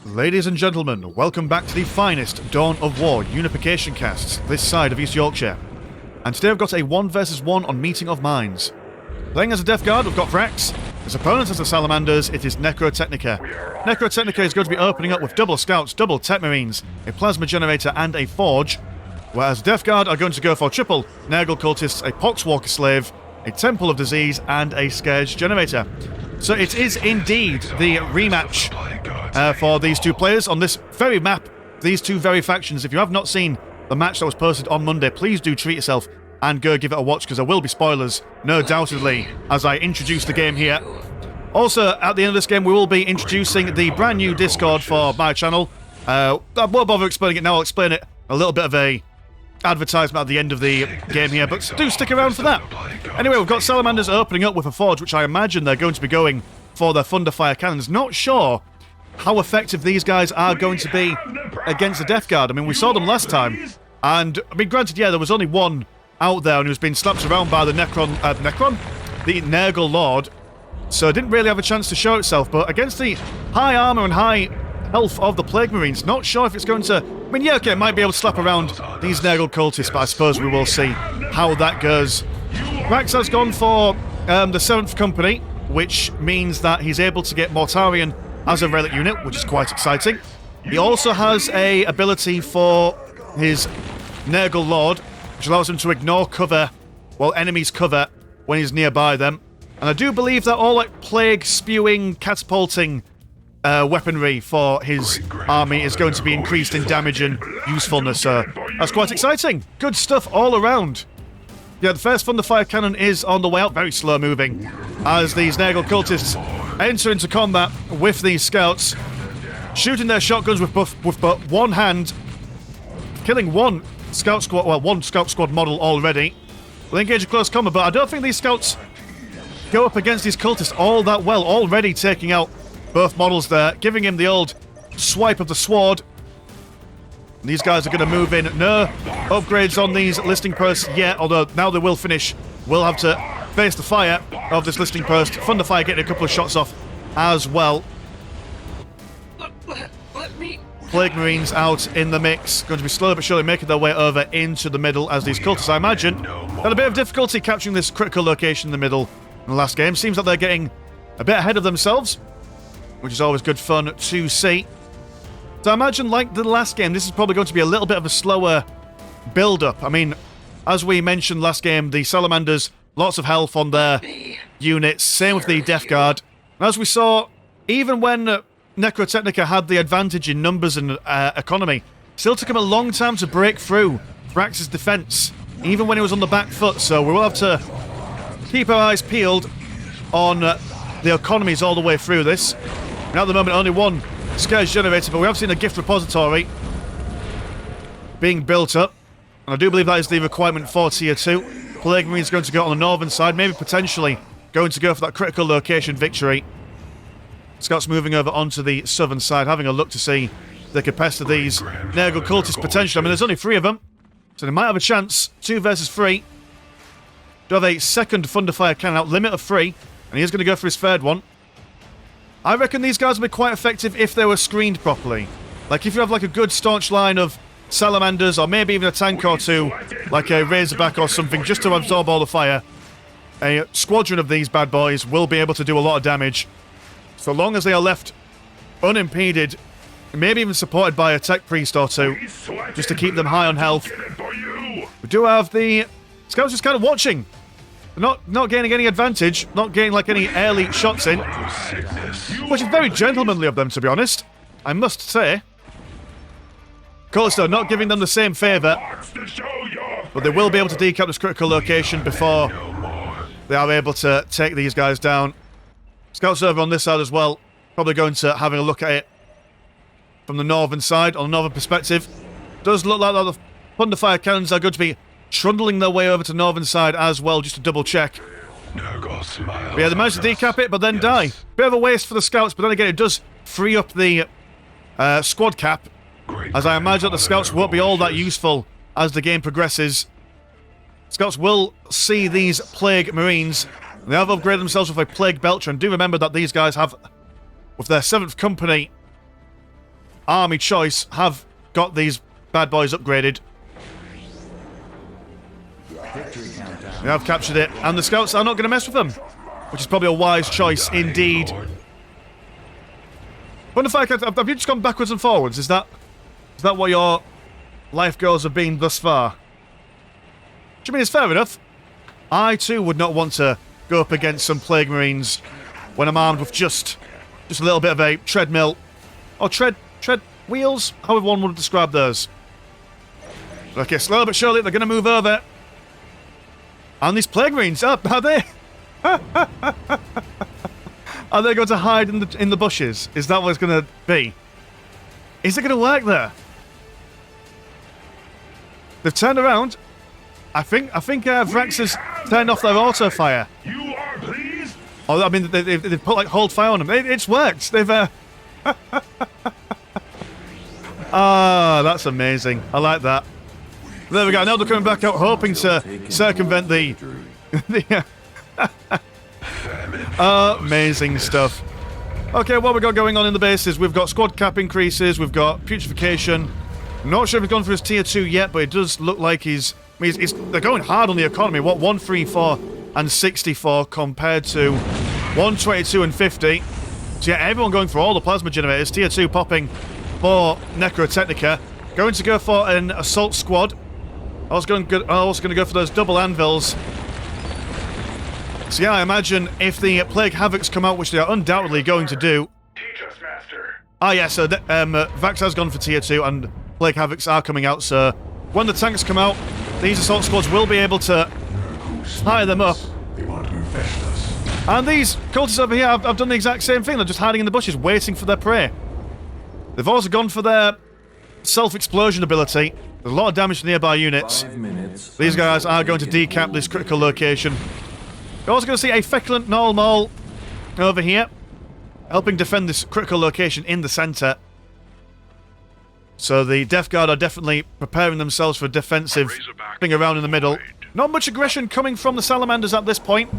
Ladies and gentlemen, welcome back to the finest Dawn of War Unification casts this side of East Yorkshire. And today we've got a 1 versus 1 on Meeting of Minds. Playing as a Death Guard, we've got Vrax. His opponent as the Salamanders, it is Necrotechnica. Necrotechnica is going to be opening up with double Scouts, double Tech Marines, a Plasma Generator and a Forge, whereas Death Guard are going to go for triple Nurgle Cultists, a Poxwalker Slave, a Temple of Disease, and a Scourge Generator. So it is indeed the rematch for these two players on this very map, these two very factions. If you have not seen the match that was posted on Monday, please do treat yourself and go give it a watch, because there will be spoilers, no doubtedly, as I introduce the game here. Also, at the end of this game, we will be introducing the brand new Discord for my channel. I won't bother explaining it now, I'll explain it a little bit of a advertisement at the end of the game here, but do stick around for that. Anyway, we've got Salamanders opening up with a Forge, which I imagine they're going to be going for their Thunderfire Cannons. Not sure how effective these guys are going to be against the Death Guard. I mean, we saw them last time, and, I mean, granted, yeah, there was only one out there, and he was being slapped around by the the Nurgle Lord, so it didn't really have a chance to show itself, but against the high armor and high health of the Plague Marines, not sure if it's going to... I mean, yeah, okay, it might be able to slap around these Nurgle Cultists, but I suppose we will see how that goes. Vrax has gone for the 7th Company, which means that he's able to get Mortarion as a relic unit, which is quite exciting. He also has a ability for his Nurgle Lord, which allows him to ignore cover, well, enemies' cover, when he's nearby them. And I do believe that all, like, plague-spewing, catapulting weaponry for his army is going to be increased in damage and usefulness, so that's quite exciting. Good stuff all around. Yeah, the first Thunderfire Cannon is on the way out, very slow moving, as these Nurgle Cultists enter into combat with these Scouts, shooting their shotguns with but one hand, killing one Scout Squad, well, one Scout Squad model already. We'll engage a close combat, but I don't think these Scouts go up against these Cultists all that well, already taking out both models there, giving him the old swipe of the sword. These guys are going to move in. No upgrades on these listing posts yet, although now they will finish. We'll have to face the fire of this listing post. Thunderfire getting a couple of shots off as well. Plague Marines out in the mix. Going to be slowly but surely making their way over into the middle as these Cultists, I imagine, had a bit of difficulty capturing this critical location in the middle in the last game. Seems like they're getting a bit ahead of themselves, which is always good fun to see. So I imagine, like the last game, this is probably going to be a little bit of a slower build-up. I mean, as we mentioned last game, the Salamanders, lots of health on their units, same with the Death Guard. And as we saw, even when Necrotechnica had the advantage in numbers and economy, still took him a long time to break through Vrax's defense, even when he was on the back foot, so we will have to keep our eyes peeled on the economies all the way through this. And at the moment, only one Scourge Generator, but we have seen a gift repository being built up, and I do believe that is the requirement for Tier 2. Plague Marine is going to go on the northern side, maybe potentially going to go for that critical location victory. Scouts moving over onto the southern side, having a look to see if they could pester these Nurgle Cultists potentially. I mean, there's only 3 of them, so they might have a chance. 2 versus 3. Do have a second Thunderfire Cannon out, limit of 3, and he is going to go for his third one. I reckon these guys would be quite effective if they were screened properly. Like, if you have, like, a good staunch line of Salamanders, or maybe even a tank or 2, like a Razorback or something, just to absorb all the fire, a squadron of these bad boys will be able to do a lot of damage, so long as they are left unimpeded, maybe even supported by a Tech Priest or 2, just to keep them high on health. We do have the Scouts just kind of watching. They're not gaining any advantage, not getting, like, any early shots in, which is very gentlemanly of them, to be honest, I must say. Callisto not giving them the same favour, but they will be able to decap this critical location before they are able to take these guys down. Scouts over on this side as well, probably going to having a look at it from the northern side, on the northern perspective. Does look like the Thunderfire Cannons are going to be trundling their way over to the northern side as well, just to double check. But yeah, they managed to decap it, but then die. Bit of a waste for the Scouts, but then again, it does free up the squad cap, as I imagine that the Scouts won't be all that useful as the game progresses. Scouts will see these Plague Marines. They have upgraded themselves with a Plague Belcher, and do remember that these guys have, with their 7th Company, army choice have got these bad boys upgraded. They have captured it, and the scouts are not going to mess with them, which is probably a wise choice indeed. Wonder if have you just gone backwards and forwards? Is that what your life goals have been thus far? Do you mean it's fair enough? I too would not want to go up against some Plague Marines when I'm armed with just a little bit of a treadmill or tread wheels, however one would describe those. Okay, slowly but surely they're going to move over. And these Plague Marines, are they? Are they going to hide in the bushes? Is that what it's going to be? Is it going to work there? They've turned around. I think Vrax has turned off their auto fire. You are pleased? Oh, I mean, they've put like hold fire on them. It's worked. They've. Ah, that's amazing. I like that. There we go. Now they're coming back out, hoping to circumvent the amazing stuff. Okay, what we got going on in the bases? We've got squad cap increases. We've got putrefaction. Not sure if he's gone for his tier 2 yet, but it does look like they're going hard on the economy. What, 134 and 64 compared to 122 and 50. So yeah, everyone going for all the plasma generators. Tier 2 popping for Necrotechnica. Going to go for an assault squad. I was going to go for those double anvils. So yeah, I imagine if the Plague Havocs come out, which they are undoubtedly going to do. Teach us, Master. Ah yeah, so Vax has gone for tier 2 and Plague Havocs are coming out, so when the tanks come out, these assault squads will be able to fire them up. They want to infest us. And these cultists over here have done the exact same thing. They're just hiding in the bushes, waiting for their prey. They've also gone for their self-explosion ability. There's a lot of damage to nearby units. These guys are going to decap this critical location. You're also going to see a Feculent Null Maul over here, helping defend this critical location in the centre. So the Death Guard are definitely preparing themselves for a defensive thing around in the middle. Not much aggression coming from the Salamanders at this point.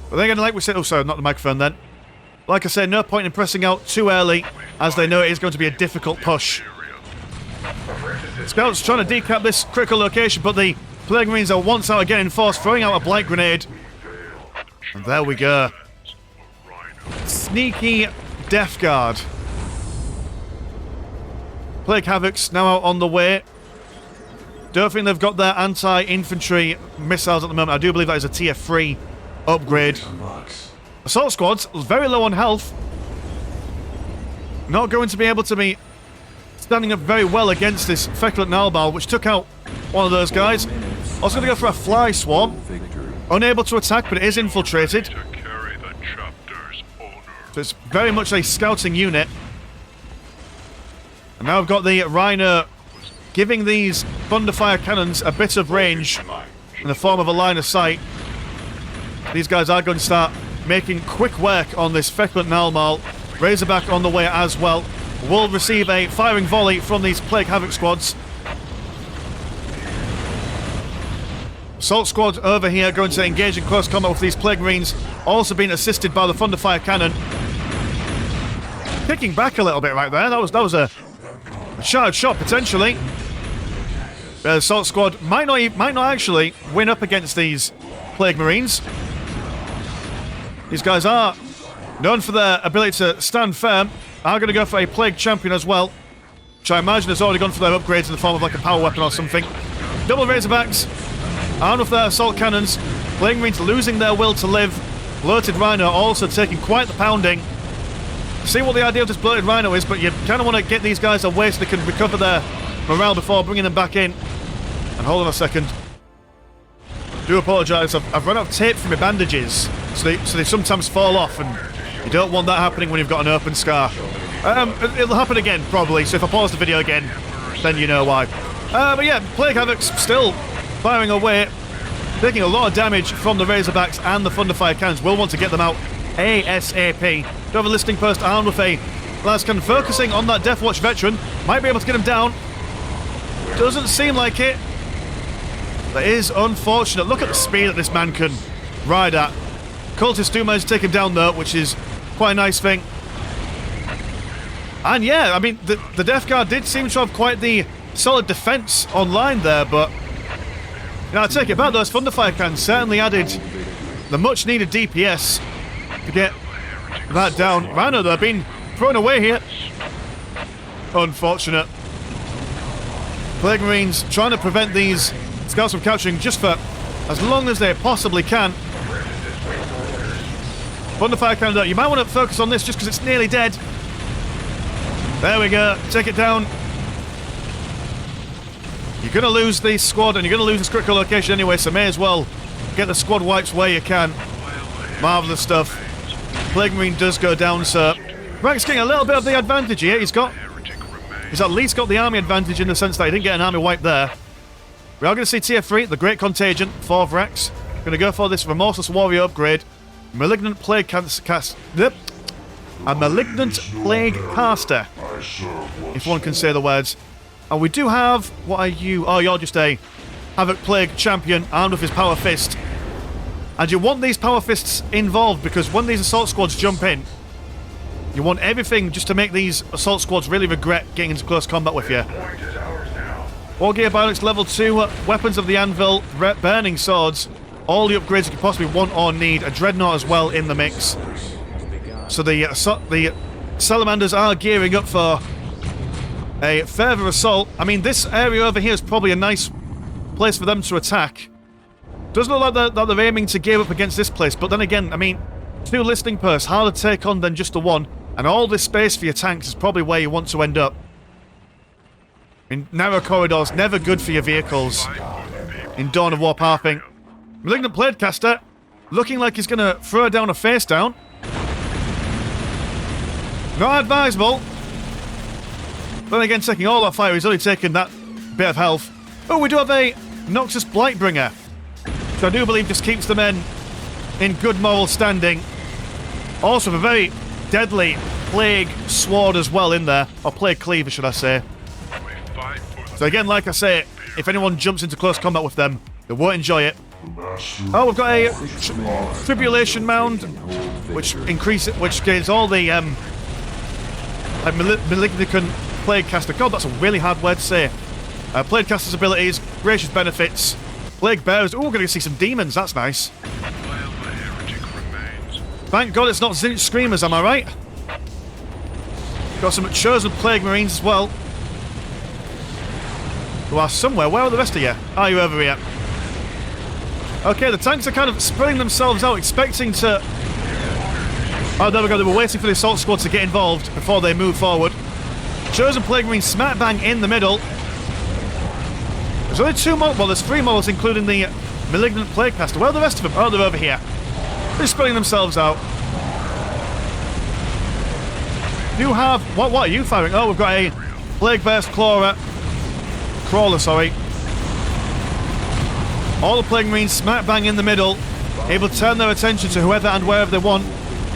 But then again, like we said... Oh, sorry, not the microphone then. Like I said, no point in pressing out too early, as they know it is going to be a difficult push. Scouts trying to decap this critical location, but the Plague Marines are once out again in force, throwing out a Blight Grenade. And there we go. Sneaky Death Guard. Plague Havocs now out on the way. Don't think they've got their anti-infantry missiles at the moment. I do believe that is a tier 3 upgrade. Assault squads, very low on health. Not going to be able to be standing up very well against this Feculent Nalbal, which took out one of those guys. Also going to go for a Fly Swarm. Unable to attack, but it is infiltrated. So it's very much a scouting unit. And now we've got the Rhino giving these Thunderfire cannons a bit of range in the form of a line of sight. These guys are going to start making quick work on this Feculent Nalmal. Razorback on the way as well. Will receive a firing volley from these Plague Havoc squads. Assault squad over here going to engage in close combat with these Plague Marines. Also being assisted by the Thunderfire cannon. Kicking back a little bit right there. That was a charged shot potentially. The assault squad might not actually win up against these Plague Marines. These guys are known for their ability to stand firm. Are going to go for a Plague Champion as well, which I imagine has already gone for their upgrades in the form of like a power weapon or something. Double Razorbacks, armed with their assault cannons. Plague Marines losing their will to live. Bloated Rhino also taking quite the pounding. See what the idea of this Bloated Rhino is, but you kind of want to get these guys away so they can recover their morale before bringing them back in. And hold on a second. I do apologise, I've run out of tape from my bandages, so they sometimes fall off, and you don't want that happening when you've got an open scar. It'll happen again, probably, so if I pause the video again, then you know why. But yeah, Plague Havocs still firing away, taking a lot of damage from the Razorbacks and the Thunderfire cannons. We'll want to get them out ASAP. Do have a listing post armed with a blast cannon, focusing on that Deathwatch veteran. Might be able to get him down. Doesn't seem like it. That is unfortunate. Look at the speed that this man can ride at. Cultists do manage to take him down though, which is quite a nice thing. And yeah, I mean, the Death Guard did seem to have quite the solid defense online there, but you know, I take it back, those Thunderfire cannons certainly added the much needed DPS to get that down. Rhino, they're being thrown away here. Unfortunate. Plague Marines trying to prevent these scouts from capturing just for as long as they possibly can. Thunderfire cannon, you might want to focus on this just because it's nearly dead. There we go, take it down. You're going to lose the squad and you're going to lose this critical location anyway, so may as well get the squad wipes where you can. Marvellous stuff. Plague Marine does go down, so Vrax getting a little bit of the advantage here. He's at least got the army advantage in the sense that he didn't get an army wipe there. We are going to see tier 3, the Great Contagion for Vrax. Going to go for this Remorseless Warrior upgrade. Malignant Plague a Malignant Plague Caster, if one can say the words. And we do have, what are you? Oh, you're just a Havoc Plague champion armed with his Power Fist. And you want these Power Fists involved because when these assault squads jump in, you want everything just to make these assault squads really regret getting into close combat with you. War Gear Bionics level 2, Weapons of the Anvil, Burning Swords, all the upgrades you could possibly want or need, a Dreadnought as well in the mix. So the Salamanders are gearing up for a further assault. I mean, this area over here is probably a nice place for them to attack. Doesn't look like that they're aiming to gear up against this place, but then again, I mean, 2 listening posts, harder to take on than just the 1, and all this space for your tanks is probably where you want to end up. I mean, narrow corridors, never good for your vehicles in Dawn of War pathing. Malignant Plaguecaster, looking like he's going to throw down a face down. Not advisable. Then again, taking all that fire, he's only taken that bit of health. Oh, we do have a Noxus Blightbringer, which I do believe just keeps the men in good moral standing. Also, a very deadly Plague Sword as well in there. Or Plague Cleaver, should I say. So again, like I say, if anyone jumps into close combat with them, they won't enjoy it. Oh, we've got a Tribulation Mound, which gains all the Malignant Plaguecaster. God, that's a really hard word to say. Plaguecaster's abilities, gracious benefits, Plague Bearers. Oh, we're going to see some demons. That's nice. Thank God it's not Zinch Screamers, am I right? Got some chosen Plague Marines as well, who are somewhere. Where are the rest of you? Are you over here? Okay, the tanks are kind of spreading themselves out, expecting to... Oh, there we go. They were waiting for the assault squad to get involved before they move forward. Chosen Plague Marine smack bang in the middle. There's only 2 models. Well, there's 3 models, including the Malignant Plaguecaster. Where are the rest of them? Oh, they're over here. They're spreading themselves out. You have... What are you firing? Oh, we've got a Plague Burst Crawler, sorry. All the Plague Marines smack bang in the middle, able to turn their attention to whoever and wherever they want.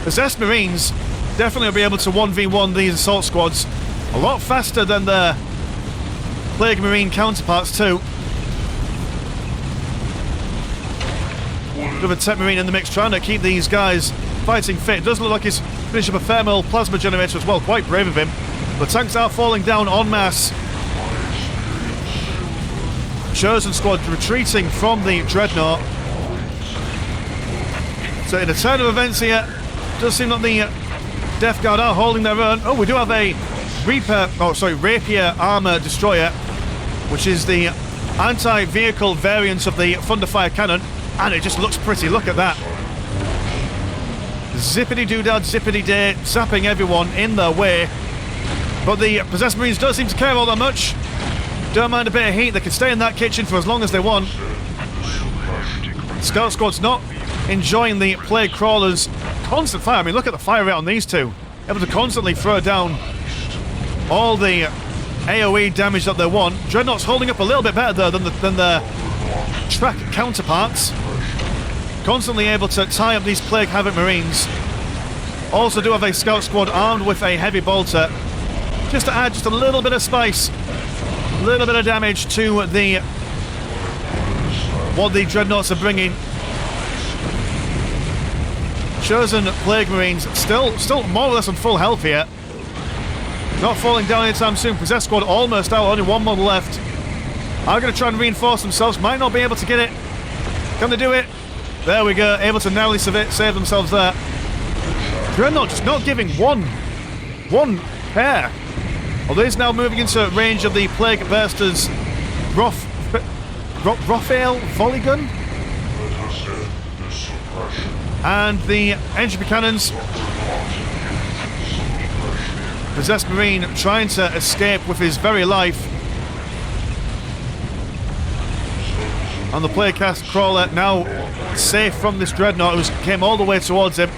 Possessed Marines definitely will be able to 1v1 these assault squads a lot faster than their Plague Marine counterparts too. With a Tech Marine in the mix, trying to keep these guys fighting fit. It does look like he's finished up a thermal plasma generator as well. Quite brave of him. The tanks are falling down en masse. Chosen squad retreating from the Dreadnought. So in a turn of events here, does seem like the Death Guard are holding their own. Oh, we do have a Rapier Armor Destroyer, which is the anti-vehicle variant of the Thunderfire Cannon, and it just looks pretty. Look at that. Zippity-doo-dah, zippity-day, zapping everyone in their way. But the Possessed Marines don't seem to care all that much. Don't mind a bit of heat. They can stay in that kitchen for as long as they want. Scout Squad's not enjoying the Plague Crawlers' constant fire. I mean, look at the fire rate on these two. Able to constantly throw down all the AoE damage that they want. Dreadnought's holding up a little bit better, though, than their track counterparts. Constantly able to tie up these Plague Havoc Marines. Also do have a Scout Squad armed with a Heavy Bolter, just to add just a little bit of spice. A little bit of damage to what the Dreadnoughts are bringing. Chosen Plague Marines still more or less on full health here. Not falling down anytime soon. Possessed squad almost out. Only one model left. Are going to try and reinforce themselves. Might not be able to get it. Can they do it? There we go. Able to narrowly save themselves there. Dreadnought just not giving one pair. Although he's now moving into range of the Plague Burster's Raphael volley gun. And the entropy cannons. Possessed Marine trying to escape with his very life. And the Plaguecast Crawler now safe from this Dreadnought who came all the way towards him.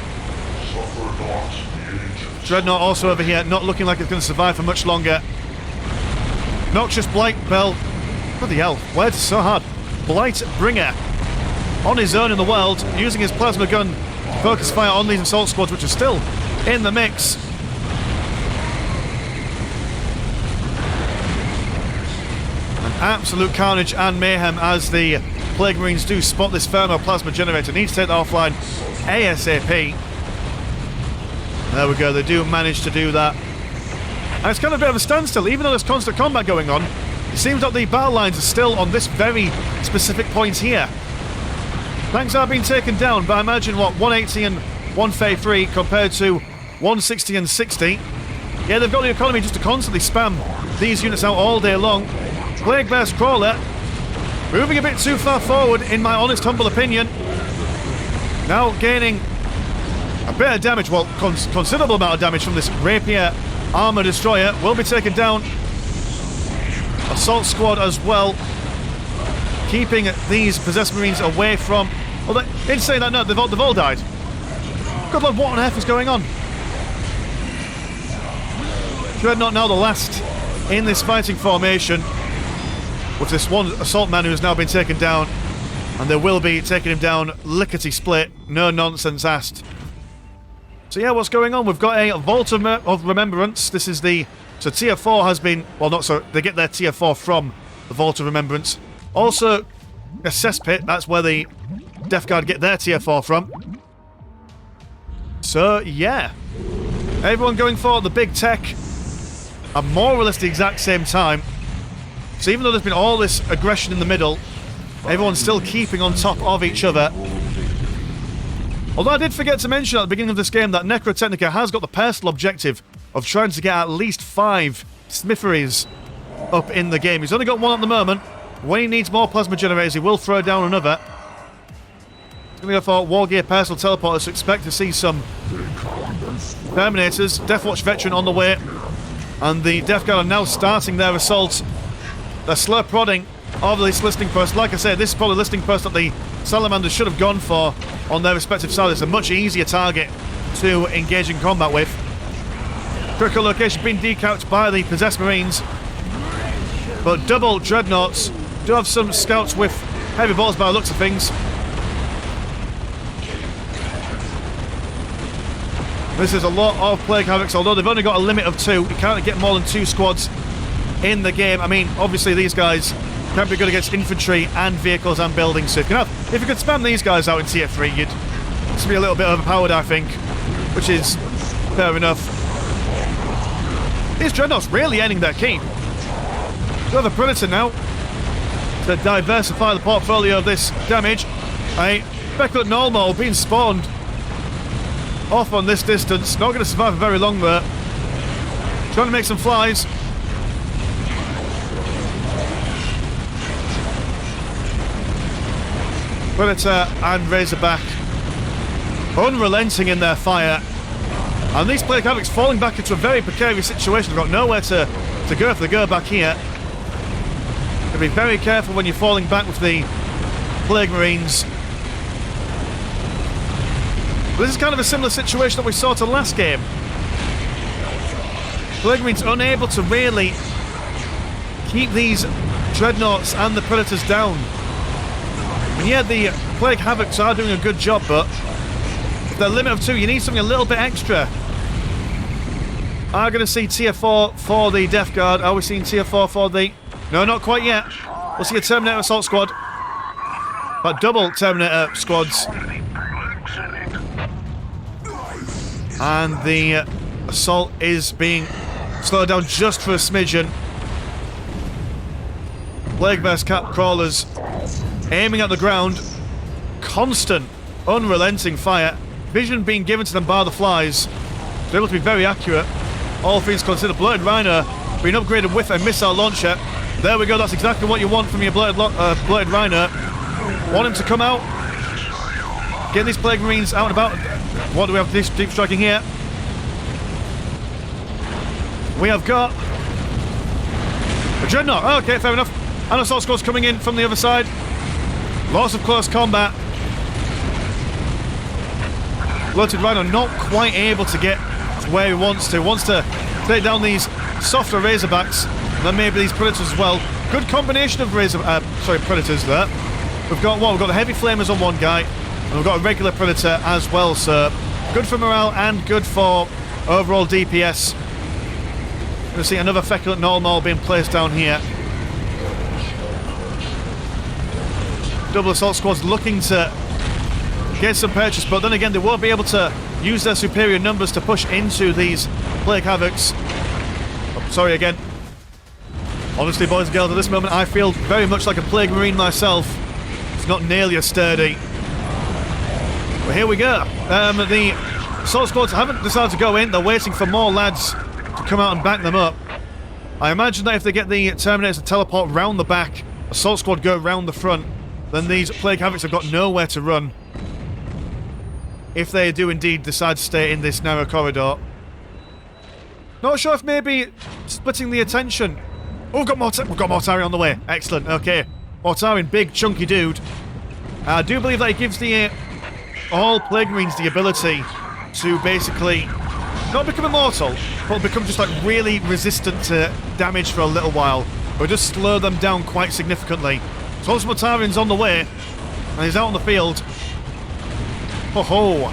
Dreadnought also over here, not looking like it's going to survive for much longer. Noxious Blight Bell. Bloody hell, why it's so hard? Blight Bringer. On his own in the world, using his plasma gun to focus fire on these assault squads, which are still in the mix. Absolute carnage and mayhem as the Plague Marines do spot this Thermo Plasma Generator. Need to take that offline ASAP. There we go, they do manage to do that. And it's kind of a bit of a standstill, even though there's constant combat going on. It seems like the battle lines are still on this very specific point here. Tanks are being taken down, but I imagine, what, 180 and 153 compared to 160 and 60. Yeah, they've got the economy just to constantly spam these units out all day long. Plague Burst Crawler moving a bit too far forward, in my honest, humble opinion. Now gaining a bit of damage, well, considerable amount of damage from this Rapier Armor Destroyer. Will be taken down. Assault Squad as well, keeping these Possessed Marines away from... Well, in saying that, no, they've all died. Good lord, what on earth is going on? Dreadnought now the last in this fighting formation, with this one assault man who has now been taken down, and they will be taking him down lickety-split, no nonsense asked. So yeah, what's going on? We've got a Vault of Remembrance. This is the... So tier 4 has been... Well, not so... They get their tier 4 from the Vault of Remembrance. Also, a cesspit. That's where the Death Guard get their tier 4 from. So, yeah. Everyone going for the big tech at more or less the exact same time. So even though there's been all this aggression in the middle, everyone's still keeping on top of each other. Although I did forget to mention at the beginning of this game that Necrotechnica has got the personal objective of trying to get at least 5 Smitheries up in the game. He's only got one at the moment. When he needs more plasma generators, he will throw down another. He's going to go for War Gear Personal Teleporters, so expect to see some Terminators. Deathwatch Veteran on the way. And the Death Guard are now starting their assault. They're slow prodding of this listing post. Like I said, this is probably the listing post that the Salamanders should have gone for on their respective sides. It's a much easier target to engage in combat with. Critical location being decapped by the Possessed Marines. But double Dreadnoughts do have some scouts with heavy bolts by the looks of things. This is a lot of Plague Havocs, although they've only got a limit of 2. You can't get more than 2 squads in the game. I mean, obviously these guys can't be good against infantry and vehicles and buildings. So if you could spam these guys out in tier 3, you'd just be a little bit overpowered, I think, which is fair enough. These Dreadnoughts really ending their keep. We have a Predator now to diversify the portfolio of this damage. A Specklet Nullmaw being spawned off on this distance. Not going to survive for very long though. Trying to make some flies. Predator and Razorback unrelenting in their fire. And these Plague Havocs falling back into a very precarious situation. They've got nowhere to go if they go back here. You've got to be very careful when you're falling back with the Plague Marines. But this is kind of a similar situation that we saw to last game. Plague Marines unable to really keep these Dreadnoughts and the Predators down. And yeah, the Plague Havocs are doing a good job, but with their limit of 2, you need something a little bit extra. Are going to see tier 4 for the Death Guard. Are we seeing tier 4 for the... No, not quite yet. We'll see a Terminator Assault Squad. But double Terminator squads. And the assault is being Slow down just for a smidgen. Plague Bear's cat crawlers aiming at the ground. Constant, unrelenting fire. Vision being given to them by the flies. They're able to be very accurate. All things considered. Bloated Rhino being upgraded with a missile launcher. There we go, that's exactly what you want from your Bloated Rhino. Want him to come out. Get these Plague Marines out and about. What do we have deep striking here? We have got a Dreadnought. Okay, fair enough. And assault squads coming in from the other side. Lots of close combat. Bloated Rhino not quite able to get to where he wants to. Wants to take down these softer Razorbacks. And then maybe these Predators as well. Good combination of Predators there. We've got what? We've got the Heavy Flamers on one guy. And we've got a regular Predator as well, so good for morale and good for overall DPS. We're going to see another Feculent Null being placed down here. Double Assault Squad's looking to get some purchase, but then again they won't be able to use their superior numbers to push into these Plague Havocs. Oh, sorry again. Honestly, boys and girls, at this moment I feel very much like a Plague Marine myself. It's not nearly as sturdy. But here we go. The Assault Squads haven't decided to go in. They're waiting for more lads to come out and back them up. I imagine that if they get the Terminators to teleport round the back, Assault Squad go round the front, then these Plague Havocs have got nowhere to run. If they do indeed decide to stay in this narrow corridor. Not sure if maybe splitting the attention. Oh, we've got Mortarion on the way. Excellent, okay. Mortarion, big chunky dude. I do believe that he gives the all Plague Marines the ability to basically not become immortal, but become just like really resistant to damage for a little while. Or just slow them down quite significantly. So once Mortarion's on the way, and he's out on the field. Ho ho!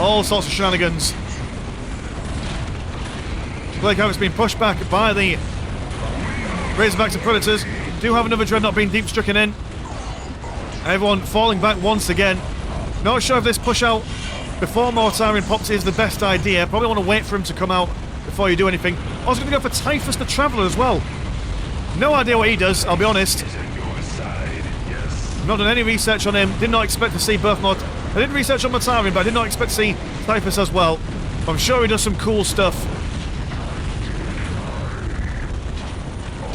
All sorts of shenanigans. Plague Havoc's been pushed back by the Razorbacks and Predators. Do have another Dreadnought being deep stricken in. Everyone falling back once again. Not sure if this push out before Mortarion pops is the best idea. Probably want to wait for him to come out before you do anything. I was going to go for Typhus the Traveller as well. No idea what he does, I'll be honest. Not done any research on him. Did not expect to see both I did research on Mortarion, but I did not expect to see Typhus as well. I'm sure he does some cool stuff.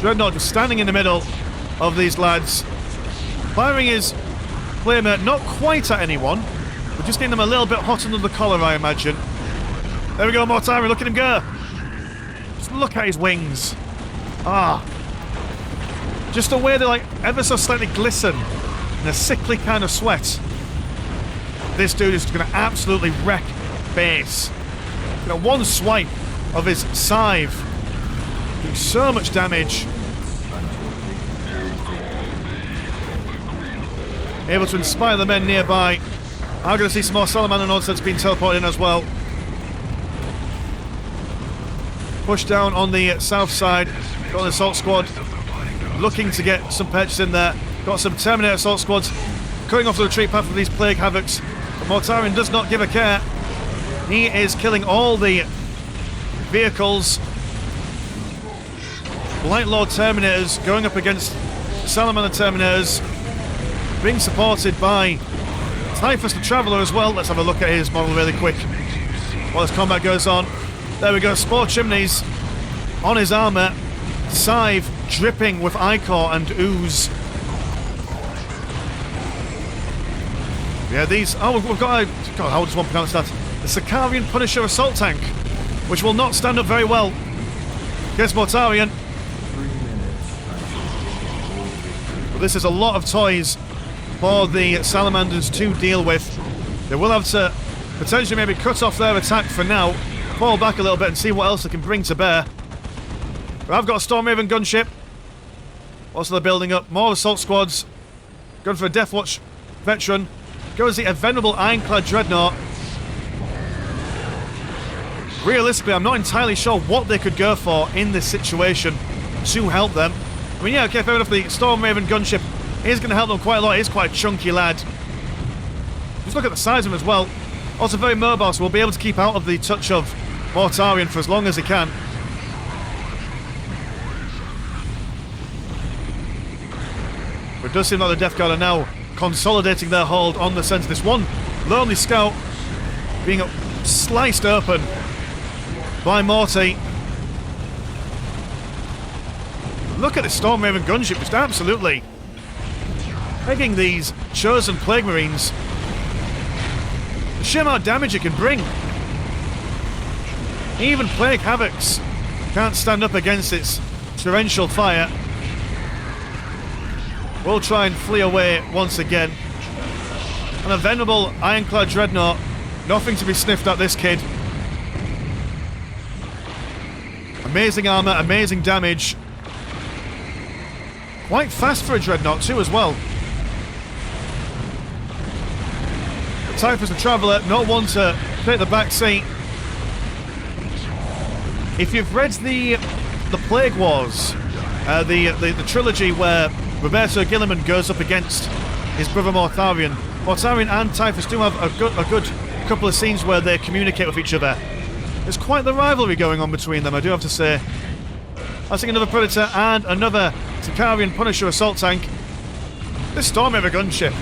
Dreadnought just standing in the middle of these lads. Firing his flamer not quite at anyone, but just getting them a little bit hot under the collar, I imagine. There we go, Mortarion, look at him go. Just look at his wings. Ah. Just the way they like ever so slightly glisten in a sickly kind of sweat. This dude is going to absolutely wreck base. You know, one swipe of his scythe doing so much damage. Able to inspire the men nearby. I'm going to see some more Salamander nonsense being teleported in as well. Push down on the south side. Got an assault squad looking to get some purchase in there. Got some Terminator assault squads cutting off the retreat path of these Plague Havocs. But Mortarion does not give a care. He is killing all the vehicles. Light Lord Terminators going up against Salamander Terminators. Being supported by Typhus the Traveller as well. Let's have a look at his model really quick while this combat goes on. There we go, Spore Chimneys on his armour. Scythe dripping with ichor and ooze. Yeah, these... Oh, we've got a... God, how does one pronounce that? The Sicarian Punisher Assault Tank, which will not stand up very well against Mortarion. But this is a lot of toys for the Salamanders to deal with. They will have to potentially maybe cut off their attack for now, fall back a little bit and see what else they can bring to bear. But I've got a Storm Raven gunship. Also they're building up more assault squads. Going for a Deathwatch veteran. Goes the Venerable Ironclad Dreadnought. Realistically, I'm not entirely sure what they could go for in this situation to help them. I mean, yeah, okay, fair enough, the Storm Raven gunship is going to help them quite a lot. He's quite a chunky lad. Just look at the size of him as well. Also very mobile, so we'll be able to keep out of the touch of Mortarion for as long as he can. But it does seem like the Death Guard are now consolidating their hold on the centre. This one lonely scout being sliced open by Morty. Look at the Storm Raven gunship, just absolutely pegging these chosen Plague Marines. The sheer amount of damage it can bring. Even Plague Havocs can't stand up against its torrential fire. We'll try and flee away once again. And a venerable Ironclad Dreadnought. Nothing to be sniffed at, this kid. Amazing armour, amazing damage. Quite fast for a Dreadnought too as well. The Typhus the Traveller, not one to take the back seat. If you've read the Plague Wars, the trilogy where Roberto Guilliman goes up against his brother Mortarion and Typhus do have a good couple of scenes where they communicate with each other. There's quite the rivalry going on between them, I do have to say. I think another Predator and another Sicarian Punisher assault tank. This Storm Raven gunship.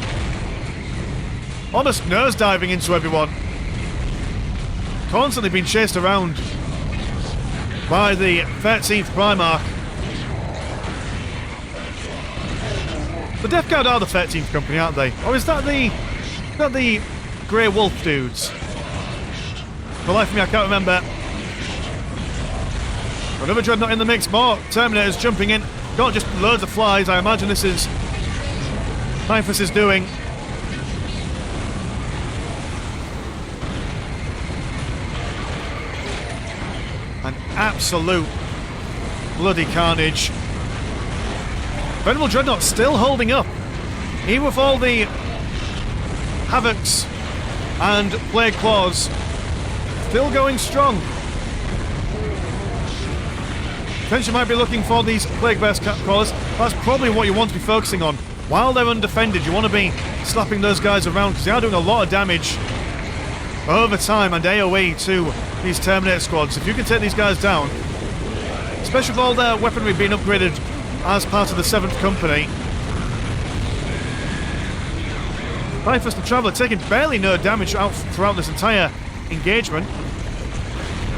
Almost nose-diving into everyone. Constantly being chased around by the 13th Primarch. The Death Guard are the 13th company, aren't they? Or is that the Grey Wolf dudes? For the life of me, I can't remember. Another Dreadnought in the mix, more Terminators jumping in. Got just loads of flies, I imagine this is Typhus is doing. An absolute bloody carnage. Venerable Dreadnought still holding up. Even with all the Havocs and Plague Claws. Still going strong. Potentially might be looking for these Plague Beast Crawlers. That's probably what you want to be focusing on. While they're undefended, you want to be slapping those guys around because they are doing a lot of damage over time and AoE to these Terminator squads. If you can take these guys down, especially with all their weaponry being upgraded as part of the 7th Company. Typhus the Traveller taking barely no damage out throughout this entire engagement.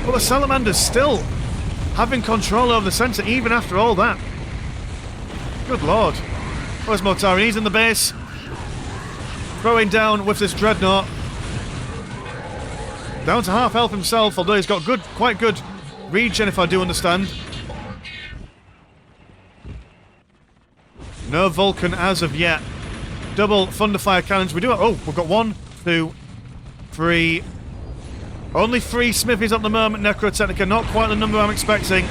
But the Salamanders still having control over the centre even after all that. Good lord. Where's Mortarion? He's in the base. Throwing down with this Dreadnought. Down to half health himself, although he's got quite good regen if I do understand. No Vulcan as of yet. Double Thunderfire cannons. We do have, oh, we've got 1, 2, 3. Only 3 Smithies at the moment, Necrotechnica. Not quite the number I'm expecting.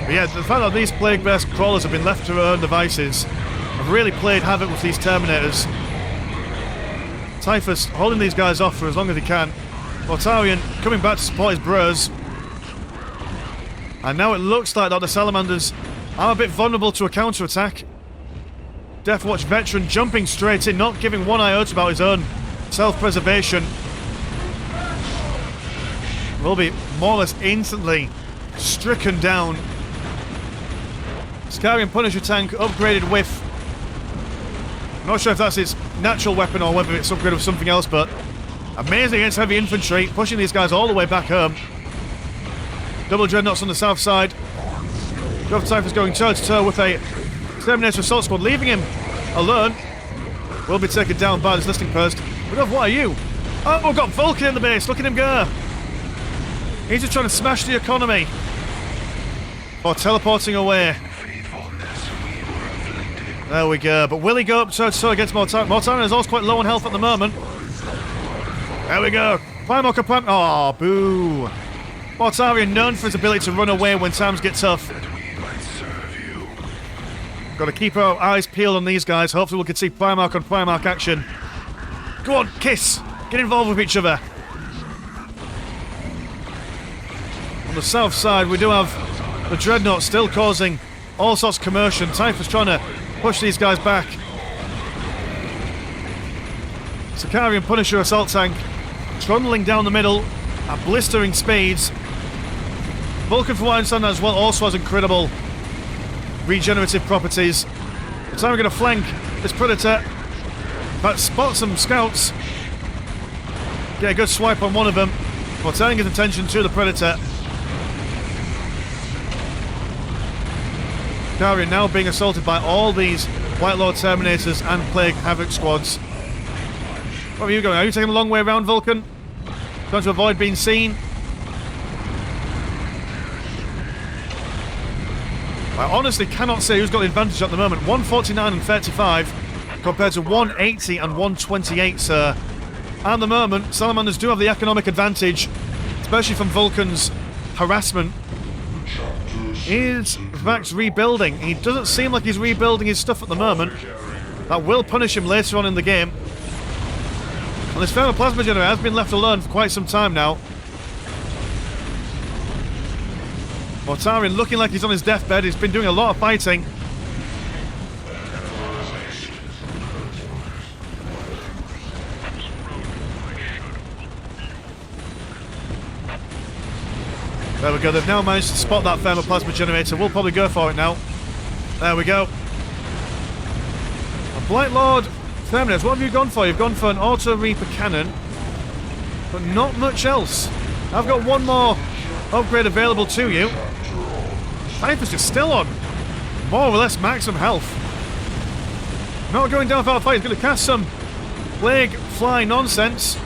But yeah, the fact that these Plague-based crawlers have been left to their own devices have really played havoc with these Terminators. Typhus holding these guys off for as long as he can. Mortarion coming back to support his bros. And now it looks like that the Salamanders are a bit vulnerable to a counter-attack. Deathwatch veteran jumping straight in, not giving one iota about his own self-preservation. Will be more or less instantly stricken down. Sicarian Punisher tank upgraded with... I'm not sure if that's its natural weapon or whether it's upgraded with something else, but amazing against heavy infantry, pushing these guys all the way back home. Double Dreadnoughts on the south side. Gov Typhus going toe-to-toe with a Terminator assault squad, leaving him alone. Will be taken down by this listening post. Gov, what are you? Oh, we've got Vulcan in the base, look at him go. He's just trying to smash the economy. Or teleporting away. There we go, but will he go up toe-to-toe against Mortarion? Mortarion is also quite low on health at the moment. There we go. Primarch and Primarch. Oh, boo. Mortarion known for his ability to run away when times get tough. Got to keep our eyes peeled on these guys. Hopefully we can see Primarch on Primarch action. Go on, kiss. Get involved with each other. On the south side, we do have the Dreadnought still causing all sorts of commotion. Typhus trying to push these guys back. Sicarian Punisher Assault Tank trundling down the middle at blistering speeds. Vulcan, from what I understand as well, also has incredible regenerative properties. The time we're going to flank this Predator, but spot some scouts. Get a good swipe on one of them while turning his attention to the Predator. Sicarian now being assaulted by all these White Lord Terminators and Plague Havoc squads. Where are you going? Are you taking a long way around, Vulcan? Trying to avoid being seen? I honestly cannot say who's got the advantage at the moment. 149 and 35 compared to 180 and 128, sir. At the moment, Salamanders do have the economic advantage, especially from Vulcan's harassment. Is Vrax rebuilding? He doesn't seem like he's rebuilding his stuff at the moment. That will punish him later on in the game. And this Thermal Plasma Generator has been left alone for quite some time now. Mortarion looking like he's on his deathbed. He's been doing a lot of fighting. There we go. They've now managed to spot that Thermal Plasma Generator. We'll probably go for it now. There we go. A Blight Lord Terminators. What have you gone for? You've gone for an Auto Reaper Cannon, but not much else. I've got one more upgrade available to you. Typhus is still on more or less maximum health. Not going down without a fight. He's going to cast some Plague Fly nonsense.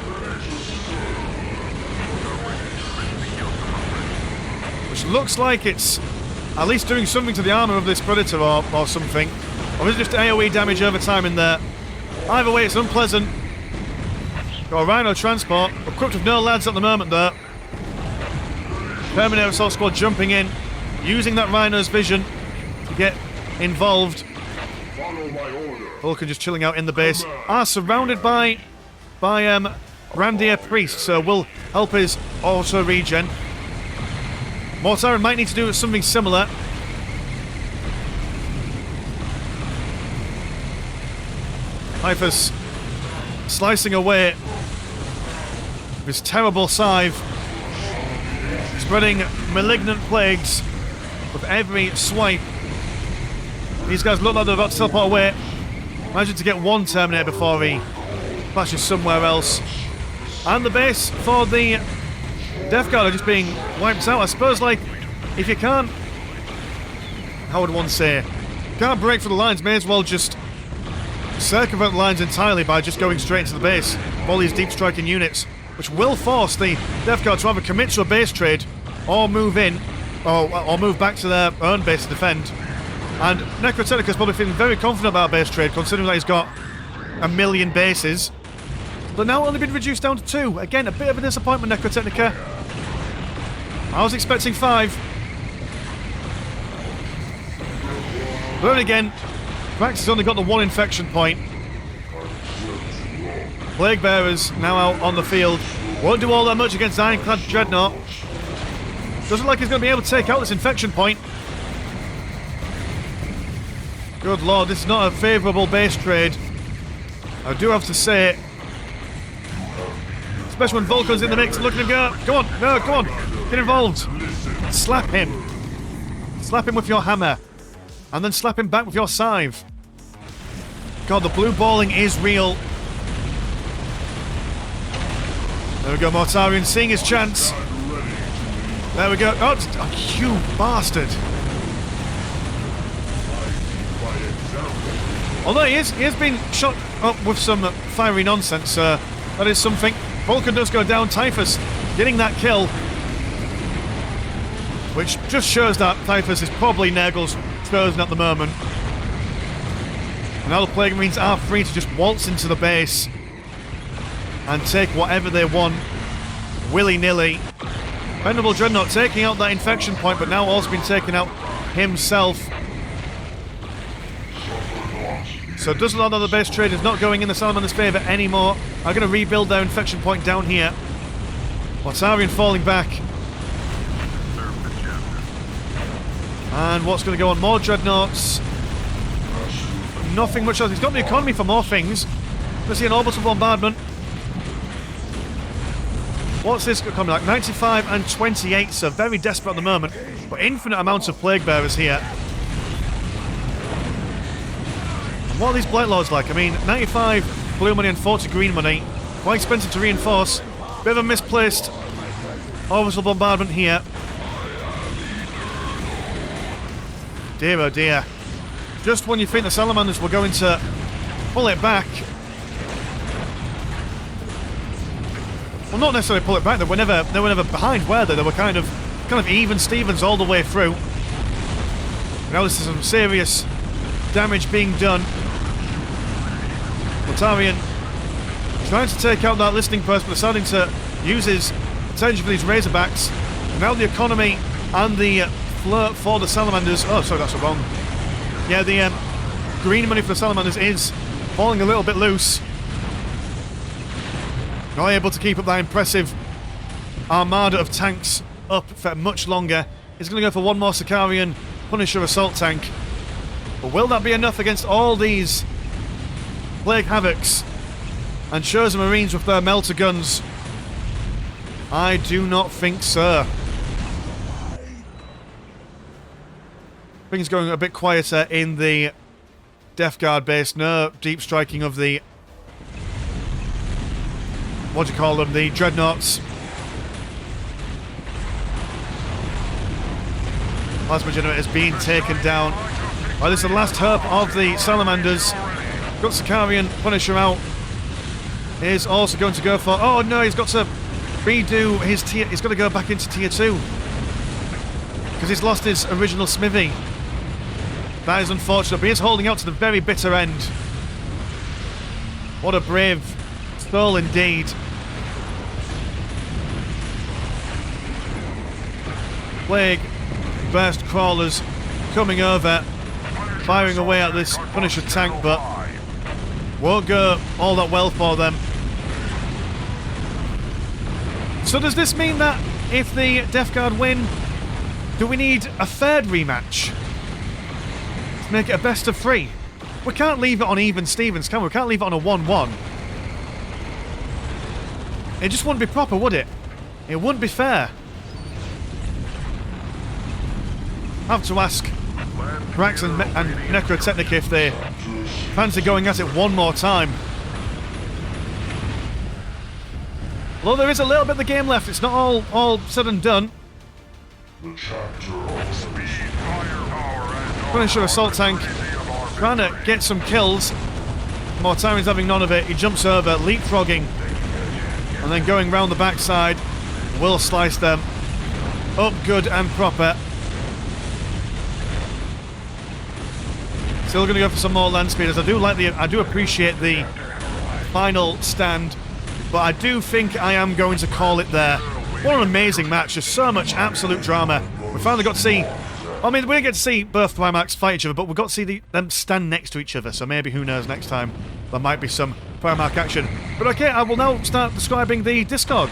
Which looks like it's at least doing something to the armour of this Predator or something. Or is it just AoE damage over time in there? Either way, it's unpleasant. Got a Rhino Transport. Equipped with no lads at the moment there. Terminator Assault Squad jumping in, using that Rhino's vision to get involved. Follow my order. Vulcan just chilling out in the base. Surrounded by Brandier Priest, so will help his auto regen. Mortarion might need to do something similar. Typhus slicing away with his terrible scythe, spreading malignant plagues with every swipe. These guys look like they're about to teleport away. Imagine to get one Terminator before he flashes somewhere else. And the base for the Death Guard are just being wiped out. I suppose, like, if you can't, how would one say, can't break for the lines, may as well just circumvent the lines entirely by just going straight into the base of all these deep striking units, which will force the Death Guard to either commit to a base trade or move in, or move back to their own base to defend. And Necrotechnica is probably feeling very confident about base trade, considering that he's got a million bases. But now only been reduced down to 2. Again, a bit of a disappointment, Necrotechnica. I was expecting 5. But then again, Vrax has only got the 1 infection point. Plague Bearers now out on the field. Won't do all that much against Ironclad Dreadnought. Doesn't look like he's going to be able to take out this infection point. Good lord, this is not a favourable base trade. I do have to say, especially when Vulcan's in the mix. Look at him go. Come on, no, come on. Get involved. Slap him. Slap him with your hammer. And then slap him back with your scythe. God, the blue balling is real. There we go, Mortarion seeing his chance. There we go. Oh, you bastard. Although he has been shot up with some fiery nonsense, that is something. Vulcan does go down. Typhus getting that kill, which just shows that Typhus is probably Nergal's frozen at the moment. And now the Plague Marines are free to just waltz into the base and take whatever they want, willy-nilly. Venerable Dreadnought taking out that infection point, but now also been taken out himself. So it doesn't look like the base trade is not going in the Salamander's favour anymore. I'm going to rebuild their infection point down here. Mortarion falling back. And what's going to go on? More Dreadnoughts. Nothing much else. He's got the economy for more things. Let's see an orbital bombardment. What's this coming like? 95 and 28, so very desperate at the moment. But infinite amounts of Plague Bearers here. And what are these Blight Lords like? I mean, 95 blue money and 40 green money. Quite expensive to reinforce. Bit of a misplaced orbital bombardment here. Dear oh dear. Just when you think the Salamanders were going to pull it back. Well, not necessarily pull it back. They were never behind, were they? They were kind of even Stevens all the way through. Now this is some serious damage being done. Mortarion trying to take out that listening post, but deciding to use his attention for these Razorbacks. Now the economy and the flirt for the Salamanders. Oh, sorry, that's wrong. Yeah, the green money for the Salamanders is falling a little bit loose. Not able to keep up that impressive armada of tanks up for much longer. He's going to go for one more Sicarian Punisher assault tank. But will that be enough against all these Plague Havocs and Chosen Marines with their melter guns? I do not think so. Things going a bit quieter in the Death Guard base. No deep striking of the... what do you call them? The Dreadnoughts. Plasma generators being taken down. Well, this is the last hope of the Salamanders. Got Sicarian Punisher out. He's also going to go for... oh no, he's got to redo his tier... he's got to go back into tier 2. Because he's lost his original smithy. That is unfortunate, but he is holding out to the very bitter end. What a brave soul indeed. Plague Burst Crawlers coming over, firing away at this Punisher tank, but won't go all that well for them. So does this mean that if the Death Guard win, do we need a third rematch? To make it a best of 3? We can't leave it on even Stevens, can we? We can't leave it on a 1-1. It just wouldn't be proper, would it? It wouldn't be fair. I have to ask Vrax and Necrotechnica if they fancy going at it one more time. Although there is a little bit of the game left, it's not all said and done. Punisher assault tank trying to get some kills. Mortarian's having none of it. He jumps over, leapfrogging, and then going round the backside. Will slice them up good and proper. Still going to go for some more land speeders. I do appreciate the final stand, but I do think I am going to call it there. What an amazing match! Just so much absolute drama. We finally got to see. I mean, we didn't get to see both Primarchs fight each other, but we got to see them stand next to each other. So maybe, who knows, next time there might be some Primarch action. But okay, I will now start describing the Discord.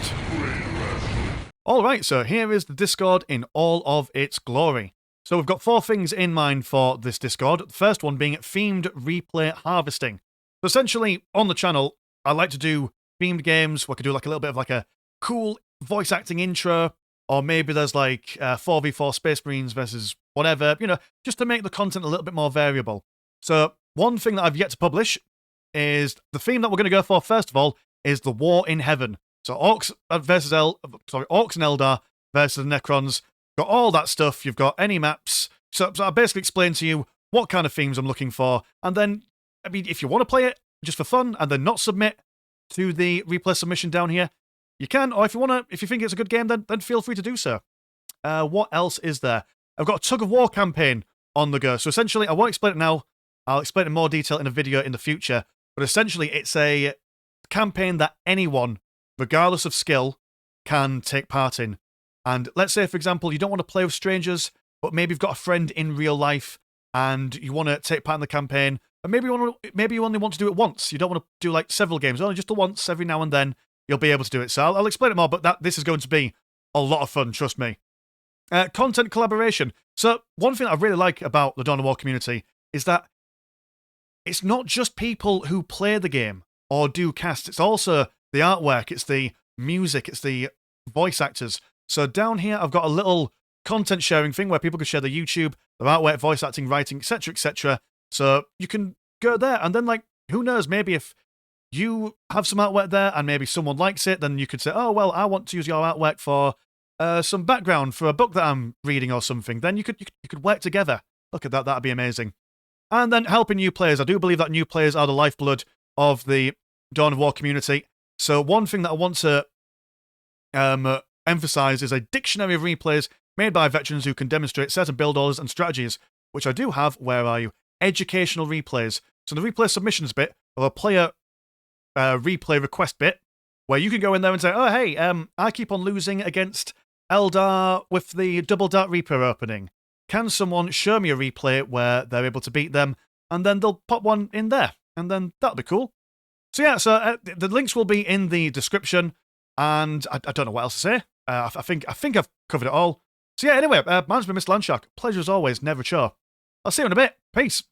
Alright, so here is the Discord in all of its glory. So we've got 4 things in mind for this Discord. The first one being themed replay harvesting. So essentially, on the channel, I like to do themed games where I could do like a little bit of like a cool voice acting intro, or maybe there's like 4v4 Space Marines versus whatever, you know, just to make the content a little bit more variable. So one thing that I've yet to publish is the theme that we're going to go for first of all is the War in Heaven. So Orcs and Eldar versus the Necrons. Got all that stuff. You've got any maps. So I basically explain to you what kind of themes I'm looking for, and then, I mean, if you want to play it just for fun and then not submit to the replay submission down here, you can. Or if you think it's a good game, then feel free to do so. What else is there? I've got a tug of war campaign on the go. So essentially, I won't explain it now. I'll explain it in more detail in a video in the future. But essentially, it's a campaign that anyone, regardless of skill, can take part in. And let's say, for example, you don't want to play with strangers, but maybe you've got a friend in real life and you want to take part in the campaign, and maybe you only want to do it once. You don't want to do like several games, only just the once every now and then. You'll be able to do it. So I'll explain it more, but this is going to be a lot of fun, trust me. Content collaboration. So one thing I really like about the Dawn of War community is that it's not just people who play the game or do casts. It's also the artwork, it's the music, it's the voice actors. So down here, I've got a little content sharing thing where people can share their YouTube, their artwork, voice acting, writing, etc., etc. So you can go there, and then, like, who knows, maybe if you have some artwork there and maybe someone likes it, then you could say, oh, well, I want to use your artwork for some background for a book that I'm reading or something. Then you could work together. Look at that, that'd be amazing. And then helping new players. I do believe that new players are the lifeblood of the Dawn of War community. So one thing that I want to emphasize is a dictionary of replays made by veterans who can demonstrate certain build orders and strategies, which I do have. Where are you? Educational replays. So the replay submissions bit, or a player replay request bit, where you can go in there and say, oh, hey, I keep on losing against Eldar with the Double Dark Reaper opening. Can someone show me a replay where they're able to beat them? And then they'll pop one in there, and then that'll be cool. So yeah, so the links will be in the description, and I don't know what else to say. I think I've covered it all. So yeah, anyway, mine's been Mr. Landshark. Pleasure as always, never a chore. I'll see you in a bit. Peace.